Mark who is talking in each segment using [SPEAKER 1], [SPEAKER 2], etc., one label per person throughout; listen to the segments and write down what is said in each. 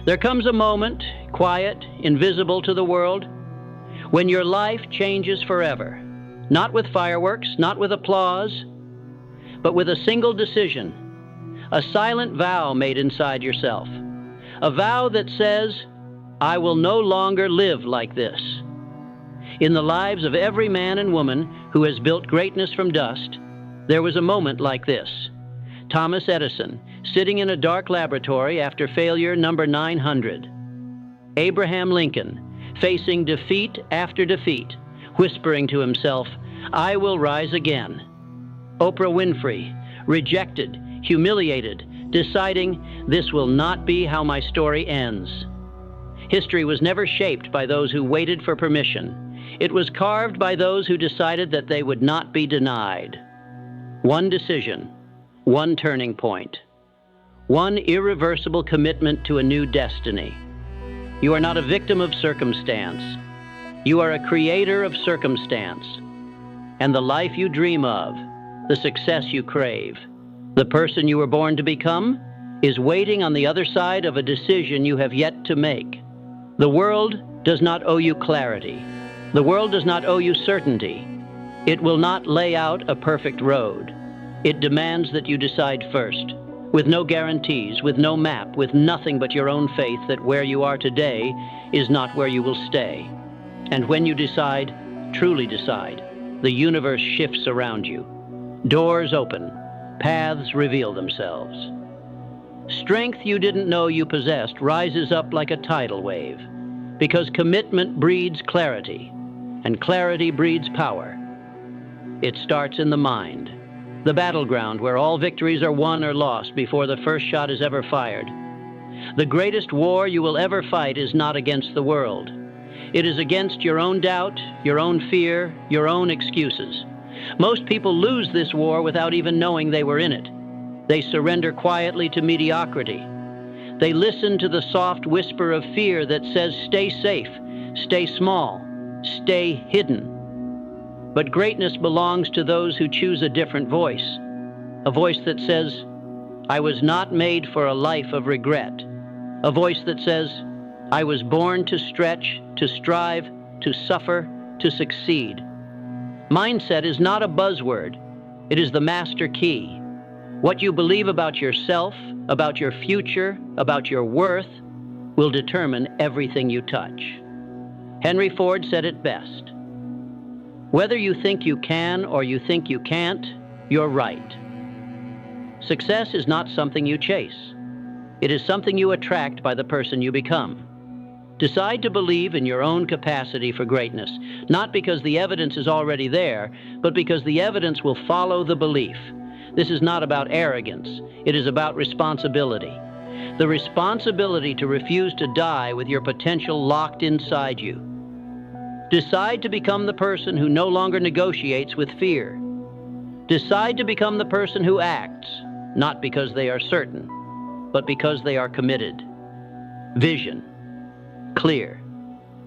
[SPEAKER 1] There comes a moment, quiet, invisible to the world, when your life changes forever, not with fireworks, not with applause, but with a single decision, a silent vow made inside yourself, a vow that says, I will no longer live like this. In the lives of every man and woman who has built greatness from dust, there was a moment like this. Thomas Edison, sitting in a dark laboratory after failure number 900. Abraham Lincoln, facing defeat after defeat, whispering to himself, I will rise again. Oprah Winfrey, rejected, humiliated, deciding, this will not be how my story ends. History was never shaped by those who waited for permission. It was carved by those who decided that they would not be denied. One decision, one turning point, one irreversible commitment to a new destiny. You are not a victim of circumstance. You are a creator of circumstance. And the life you dream of, the success you crave, the person you were born to become, is waiting on the other side of a decision you have yet to make. The world does not owe you clarity. The world does not owe you certainty. It will not lay out a perfect road. It demands that you decide first, with no guarantees, with no map, with nothing but your own faith that where you are today is not where you will stay. And when you decide, truly decide, the universe shifts around you. Doors open, paths reveal themselves. Strength you didn't know you possessed rises up like a tidal wave, because commitment breeds clarity, and clarity breeds power. It starts in the mind, the battleground where all victories are won or lost before the first shot is ever fired. The greatest war you will ever fight is not against the world. It is against your own doubt, your own fear, your own excuses. Most people lose this war without even knowing they were in it. They surrender quietly to mediocrity. They listen to the soft whisper of fear that says, stay safe, stay small, stay hidden. But greatness belongs to those who choose a different voice, a voice that says, I was not made for a life of regret, a voice that says, I was born to stretch, to strive, to suffer, to succeed. Mindset is not a buzzword. It is the master key. What you believe about yourself, about your future, about your worth, will determine everything you touch. Henry Ford said it best. Whether you think you can or you think you can't, you're right. Success is not something you chase. It is something you attract by the person you become. Decide to believe in your own capacity for greatness, not because the evidence is already there, but because the evidence will follow the belief. This is not about arrogance. It is about responsibility. The responsibility to refuse to die with your potential locked inside you. Decide to become the person who no longer negotiates with fear. Decide to become the person who acts, not because they are certain, but because they are committed. Vision. Clear,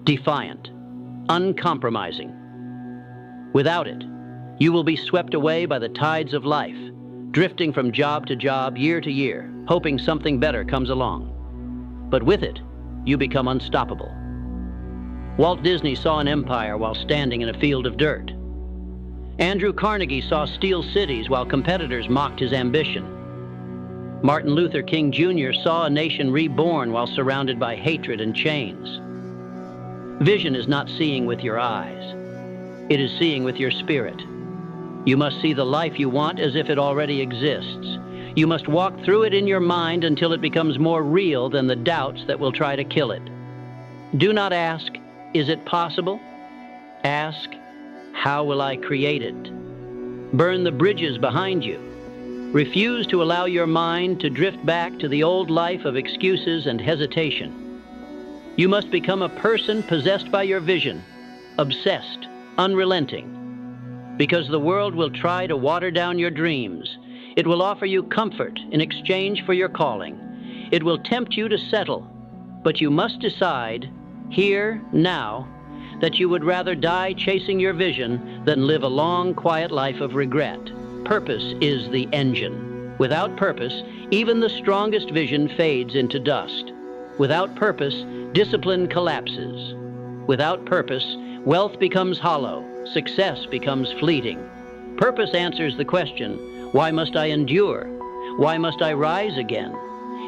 [SPEAKER 1] defiant, uncompromising. Without it, you will be swept away by the tides of life, drifting from job to job, year to year, hoping something better comes along. But with it, you become unstoppable. Walt Disney saw an empire while standing in a field of dirt. Andrew Carnegie saw steel cities while competitors mocked his ambition. Martin Luther King Jr. saw a nation reborn while surrounded by hatred and chains. Vision is not seeing with your eyes. It is seeing with your spirit. You must see the life you want as if it already exists. You must walk through it in your mind until it becomes more real than the doubts that will try to kill it. Do not ask, is it possible? Ask, how will I create it? Burn the bridges behind you. Refuse to allow your mind to drift back to the old life of excuses and hesitation. You must become a person possessed by your vision, obsessed, unrelenting. Because the world will try to water down your dreams. It will offer you comfort in exchange for your calling. It will tempt you to settle. But you must decide, here, now, that you would rather die chasing your vision than live a long, quiet life of regret. Purpose is the engine. Without purpose, even the strongest vision fades into dust. Without purpose, discipline collapses. Without purpose, wealth becomes hollow, success becomes fleeting. Purpose answers the question, why must I endure? Why must I rise again?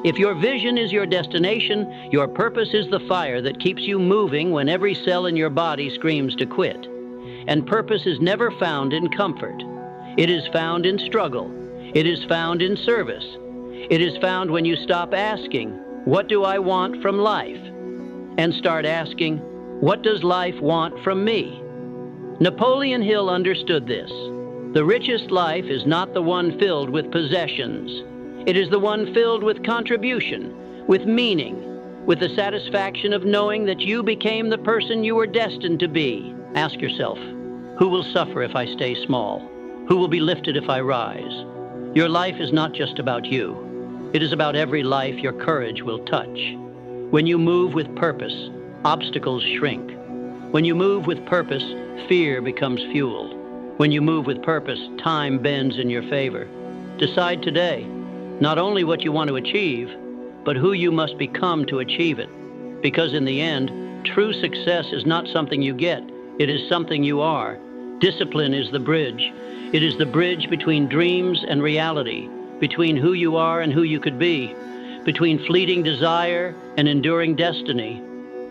[SPEAKER 1] If your vision is your destination, your purpose is the fire that keeps you moving when every cell in your body screams to quit. And purpose is never found in comfort. It is found in struggle. It is found in service. It is found when you stop asking, what do I want from life? And start asking, what does life want from me? Napoleon Hill understood this. The richest life is not the one filled with possessions. It is the one filled with contribution, with meaning, with the satisfaction of knowing that you became the person you were destined to be. Ask yourself, who will suffer if I stay small? Who will be lifted if I rise? Your life is not just about you. It is about every life your courage will touch. When you move with purpose, obstacles shrink. When you move with purpose, fear becomes fuel. When you move with purpose, time bends in your favor. Decide today, not only what you want to achieve, but who you must become to achieve it. Because in the end, true success is not something you get, it is something you are. Discipline is the bridge. It is the bridge between dreams and reality, between who you are and who you could be, between fleeting desire and enduring destiny.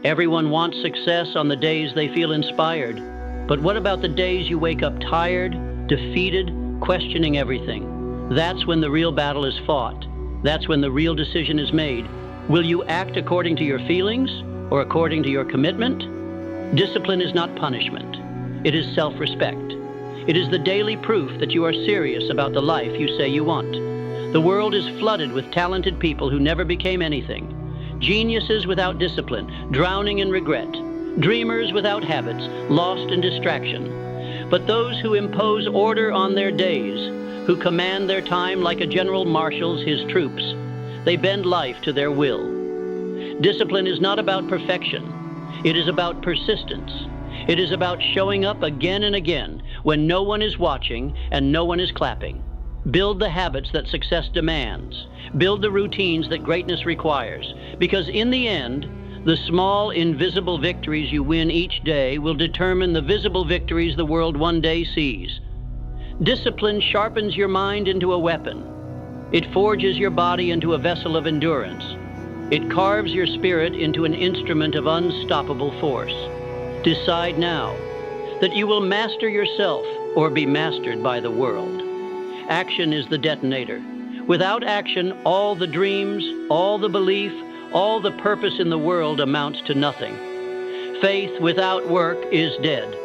[SPEAKER 1] Everyone wants success on the days they feel inspired. But what about the days you wake up tired, defeated, questioning everything? That's when the real battle is fought. That's when the real decision is made. Will you act according to your feelings or according to your commitment? Discipline is not punishment. It is self-respect. It is the daily proof that you are serious about the life you say you want. The world is flooded with talented people who never became anything. Geniuses without discipline, drowning in regret. Dreamers without habits, lost in distraction. But those who impose order on their days, who command their time like a general marshals his troops, they bend life to their will. Discipline is not about perfection. It is about persistence. It is about showing up again and again when no one is watching and no one is clapping. Build the habits that success demands. Build the routines that greatness requires. Because in the end, the small, invisible victories you win each day will determine the visible victories the world one day sees. Discipline sharpens your mind into a weapon. It forges your body into a vessel of endurance. It carves your spirit into an instrument of unstoppable force. Decide now that you will master yourself or be mastered by the world. Action is the detonator. Without action, all the dreams, all the belief, all the purpose in the world amounts to nothing. Faith without work is dead.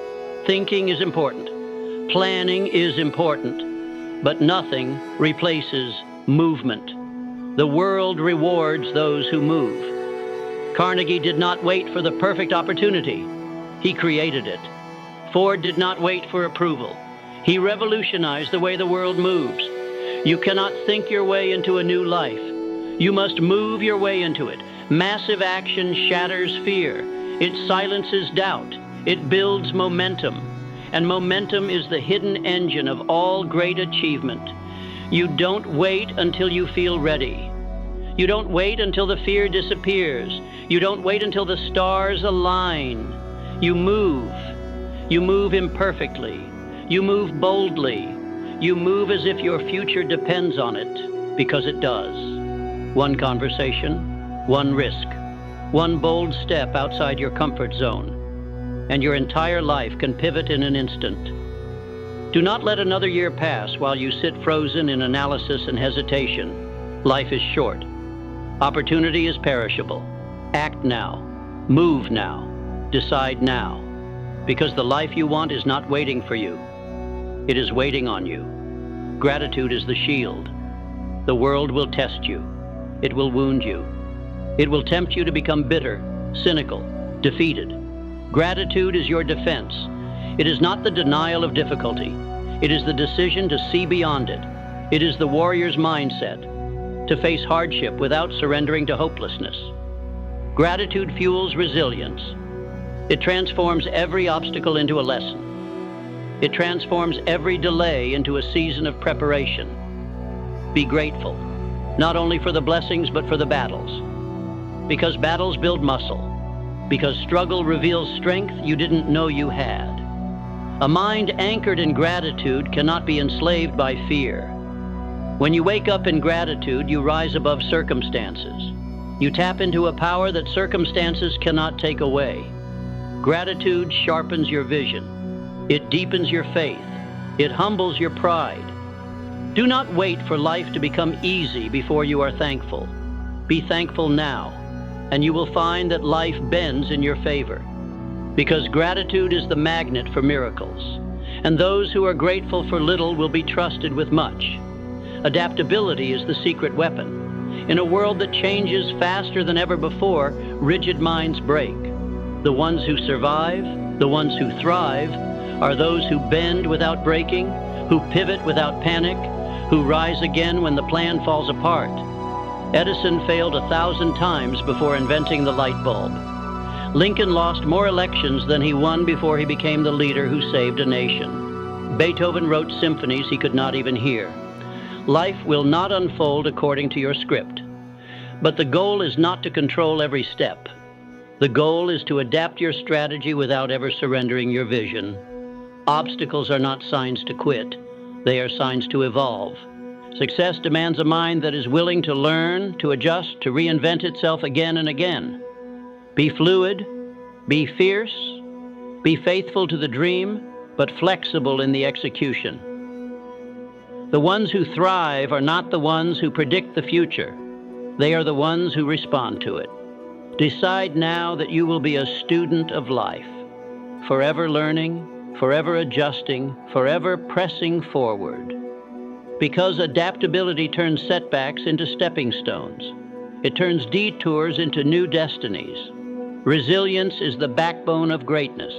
[SPEAKER 1] Thinking is important. Planning is important. But nothing replaces movement. The world rewards those who move. Carnegie did not wait for the perfect opportunity. He created it. Ford did not wait for approval. He revolutionized the way the world moves. You cannot think your way into a new life. You must move your way into it. Massive action shatters fear. It silences doubt. It builds momentum. And momentum is the hidden engine of all great achievement. You don't wait until you feel ready. You don't wait until the fear disappears. You don't wait until the stars align. You move. You move imperfectly. You move boldly. You move as if your future depends on it, because it does. One conversation, one risk, one bold step outside your comfort zone, and your entire life can pivot in an instant. Do not let another year pass while you sit frozen in analysis and hesitation. Life is short. Opportunity is perishable. Act now. Move now. Decide now. Because the life you want is not waiting for you. It is waiting on you. Gratitude is the shield. The world will test you. It will wound you. It will tempt you to become bitter, cynical, defeated. Gratitude is your defense. It is not the denial of difficulty. It is the decision to see beyond it. It is the warrior's mindset, to face hardship without surrendering to hopelessness. Gratitude fuels resilience. It transforms every obstacle into a lesson. It transforms every delay into a season of preparation. Be grateful, not only for the blessings, but for the battles. because battles build muscle, because struggle reveals strength you didn't know you had. A mind anchored in gratitude cannot be enslaved by fear. When you wake up in gratitude, you rise above circumstances. You tap into a power that circumstances cannot take away. Gratitude sharpens your vision. It deepens your faith. It humbles your pride. Do not wait for life to become easy before you are thankful. Be thankful now, and you will find that life bends in your favor. Because gratitude is the magnet for miracles, and those who are grateful for little will be trusted with much. Adaptability is the secret weapon. In a world that changes faster than ever before, rigid minds break. The ones who survive, the ones who thrive, are those who bend without breaking, who pivot without panic, who rise again when the plan falls apart. Edison failed 1,000 times before inventing the light bulb. Lincoln lost more elections than he won before he became the leader who saved a nation. Beethoven wrote symphonies he could not even hear. Life will not unfold according to your script. But the goal is not to control every step. The goal is to adapt your strategy without ever surrendering your vision. Obstacles are not signs to quit. They are signs to evolve. Success demands a mind that is willing to learn, to adjust, to reinvent itself again and again. Be fluid, be fierce, be faithful to the dream, but flexible in the execution. The ones who thrive are not the ones who predict the future. They are the ones who respond to it. Decide now that you will be a student of life, forever learning, forever adjusting, forever pressing forward. Because adaptability turns setbacks into stepping stones. It turns detours into new destinies. Resilience is the backbone of greatness.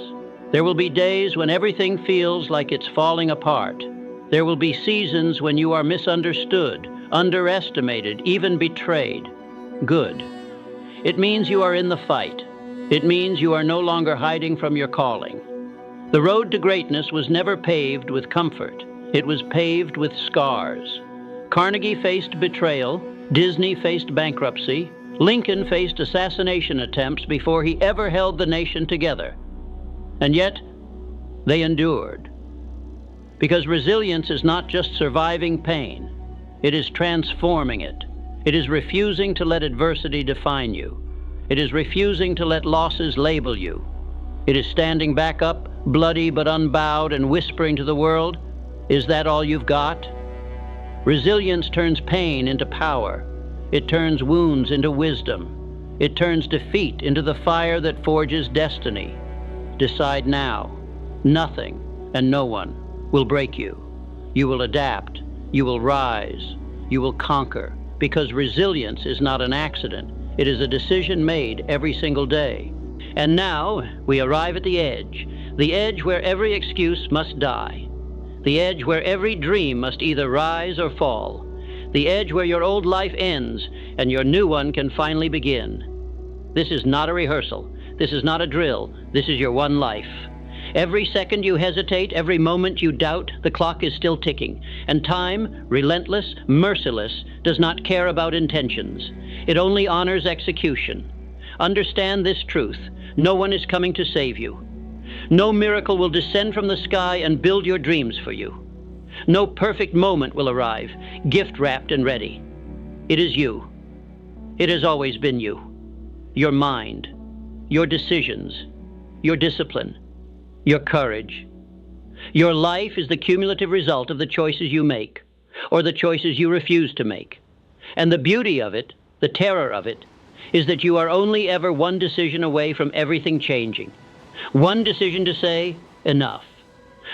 [SPEAKER 1] There will be days when everything feels like it's falling apart. There will be seasons when you are misunderstood, underestimated, even betrayed. Good. It means you are in the fight. It means you are no longer hiding from your calling. The road to greatness was never paved with comfort. It was paved with scars. Carnegie faced betrayal. Disney faced bankruptcy. Lincoln faced assassination attempts before he ever held the nation together. And yet, they endured. Because resilience is not just surviving pain. It is transforming it. It is refusing to let adversity define you. It is refusing to let losses label you. It is standing back up, bloody but unbowed, and whispering to the world, "Is that all you've got?" Resilience turns pain into power. It turns wounds into wisdom. It turns defeat into the fire that forges destiny. Decide now. Nothing and no one will break you. You will adapt. You will rise. You will conquer. Because resilience is not an accident. It is a decision made every single day. And now we arrive at the edge where every excuse must die, the edge where every dream must either rise or fall, the edge where your old life ends and your new one can finally begin. This is not a rehearsal. This is not a drill. This is your one life. Every second you hesitate, every moment you doubt, the clock is still ticking. And time, relentless, merciless, does not care about intentions. It only honors execution. Understand this truth. No one is coming to save you. No miracle will descend from the sky and build your dreams for you. No perfect moment will arrive, gift-wrapped and ready. It is you. It has always been you. Your mind, your decisions, your discipline, your courage. Your life is the cumulative result of the choices you make, or the choices you refuse to make. And the beauty of it, the terror of it, is that you are only ever one decision away from everything changing. One decision to say, enough.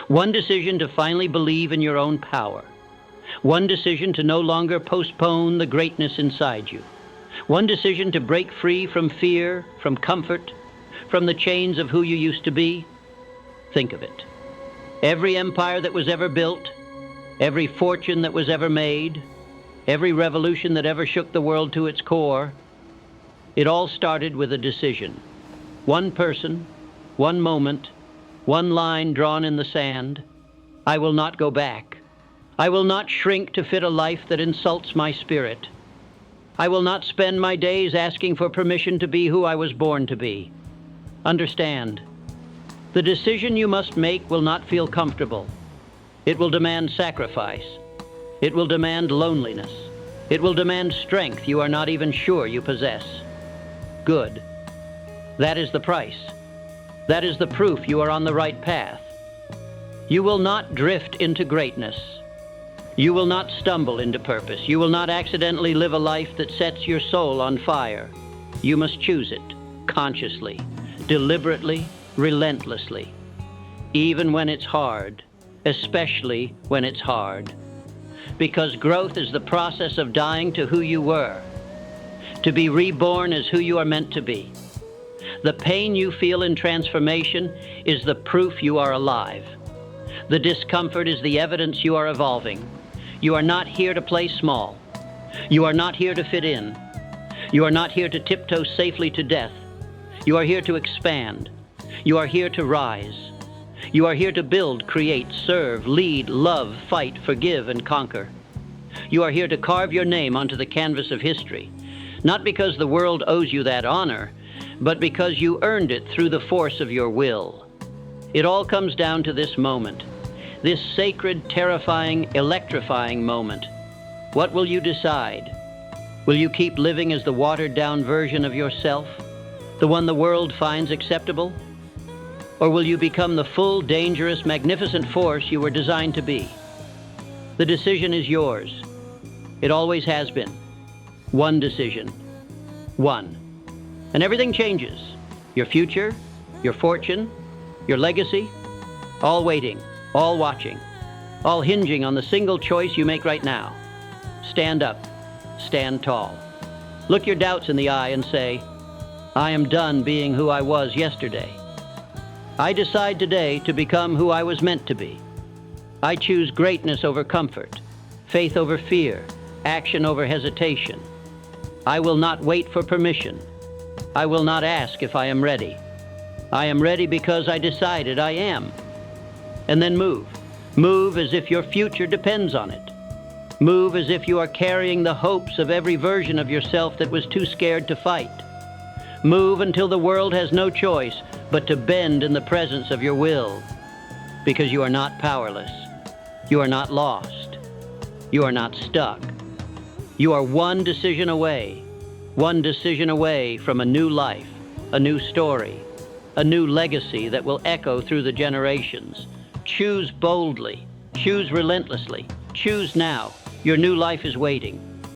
[SPEAKER 1] One decision to finally believe in your own power. One decision to no longer postpone the greatness inside you. One decision to break free from fear, from comfort, from the chains of who you used to be. Think of it. Every empire that was ever built, every fortune that was ever made, every revolution that ever shook the world to its core, it all started with a decision. One person, one moment, one line drawn in the sand. I will not go back. I will not shrink to fit a life that insults my spirit. I will not spend my days asking for permission to be who I was born to be. Understand, the decision you must make will not feel comfortable. It will demand sacrifice. It will demand loneliness. It will demand strength you are not even sure you possess. Good. That is the price. That is the proof you are on the right path. You will not drift into greatness. You will not stumble into purpose. You will not accidentally live a life that sets your soul on fire. You must choose it, consciously, deliberately, relentlessly, even when it's hard, especially when it's hard. Because growth is the process of dying to who you were, to be reborn as who you are meant to be. The pain you feel in transformation is the proof you are alive. The discomfort is the evidence you are evolving. You are not here to play small. You are not here to fit in. You are not here to tiptoe safely to death. You are here to expand. You are here to rise. You are here to build, create, serve, lead, love, fight, forgive, and conquer. You are here to carve your name onto the canvas of history, not because the world owes you that honor, but because you earned it through the force of your will. It all comes down to this moment, this sacred, terrifying, electrifying moment. What will you decide? Will you keep living as the watered-down version of yourself, the one the world finds acceptable? Or will you become the full, dangerous, magnificent force you were designed to be? The decision is yours. It always has been. One decision. One. And everything changes. Your future, your fortune, your legacy, all waiting, all watching, all hinging on the single choice you make right now. Stand up. Stand tall. Look your doubts in the eye and say, I am done being who I was yesterday. I decide today to become who I was meant to be. I choose greatness over comfort, faith over fear, action over hesitation. I will not wait for permission. I will not ask if I am ready. I am ready because I decided I am. And then move. Move as if your future depends on it. Move as if you are carrying the hopes of every version of yourself that was too scared to fight. Move until the world has no choice but to bend in the presence of your will. Because you are not powerless. You are not lost. You are not stuck. You are one decision away from a new life, a new story, a new legacy that will echo through the generations. Choose boldly. Choose relentlessly. Choose now. Your new life is waiting.